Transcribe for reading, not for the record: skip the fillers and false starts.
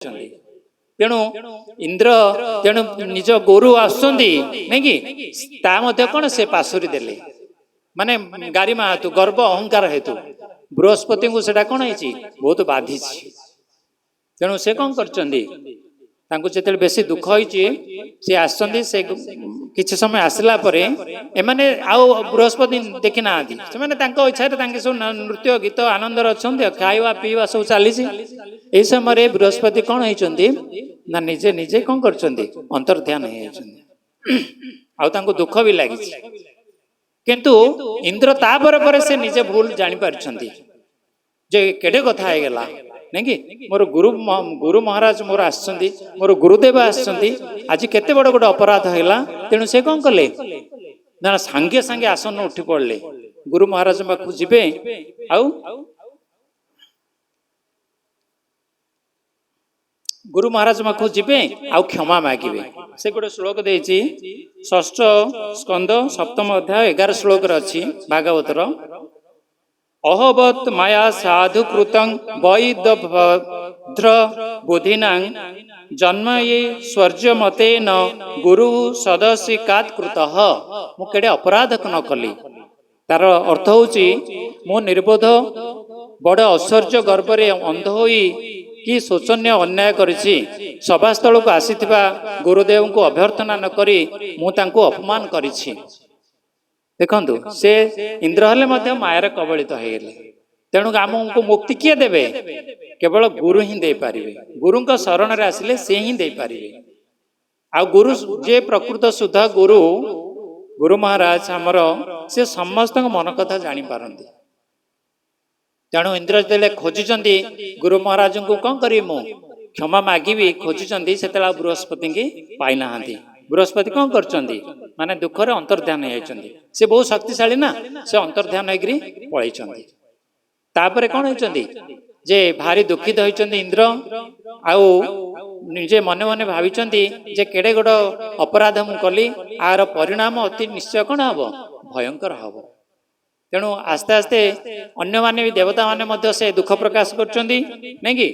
तेणु इंद्र तेणु निज गोरु आसुंदी नहीं कि ता मध्य कौन से पासुरी देले माने गारिमा हेतु गर्व अहंकार हेतु बृहस्पति को सेटा कौन है बहुत बाधि तेणु से कौन कर बेसी दुख होती सी आसुंदी से किछि समय आसला परे एमाने आउ बृहस्पति देखी ना से इच्छा सब नृत्य गीत आनंद अच्छा खावा पीवा सब चली यही समय बृहस्पति कौन होती ना निजे निजे कौन कर अंतर्ध्यान हो दुख भी लगी किंतु इंद्र तापर से निजे भूल जानी पारछंती जे केडे कथा है गला नहीं कि मोर गुरु महाराज मोर आसछंती मोर गुरुदेव आसछंती आज केते बड़ गोटे अपराध हैला तेणु से कौन कले ना सांगे सांगे आसन उठी पड़ले गुरु महाराज पाखु जिबे आउ गुरु महाराज पाखु जिबे आउ क्षमा मागिबे से गोटे श्लोक देछि षष्ठ स्कंद सप्तम अध्याय 11 श्लोक रछि भागवतर अहवत माया साधु कृतं वैदभद्र बुधिनां जन्म ये स्वर्य मतेन गुरु सदस्य कात कृतः मु केडे अपराध न कली तार अर्थ होची मु निर्बोध बड़ ऐश्वर्य गर्भरे अंध होई कि शोचनीय अन्याय करिछि सभास्थल को आसीथिबा गुरुदेव को अभ्यर्थना न करी मु तांको अपमान करिछि देखंतु से इंद्र हेले मध्य मायार कबलित होइले तेणु आमको मुक्ति किए देबे केवल गुरु ही दे पारिबे गुरु को शरण रे आसिले से ही दे पारिबे आ गुरु जे प्रकृत शुद्ध गुरु गुरु महाराज हमर से समस्त मन कथा जानी पारंती तेणु इंद्र जेले खोजुचंदी गुरु महाराज को कौन करी मु क्षमा मागिबी खोजुचंदी सेतला बृहस्पति की पाई नाहांती बृहस्पति कौन करचंदी माने दुख रे अंतर्ध्यान होइचंदी से बहुत शक्तिशाली ना से अंतर्ध्यान होइकरी पळैचंदी तापरे कौन होइचंदी जे भारी दुखित होइचंदी इंद्र आउ निजे मने मने भाविचंदी जे केडे गोड अपराध मु कली आर परिणाम अति निश्चय कौन हबो भयंकर हबो तेणु आस्ते आस्ते अन्य माने भी देवता माने मध्य से दुख प्रकाश करचंदी नहीं कि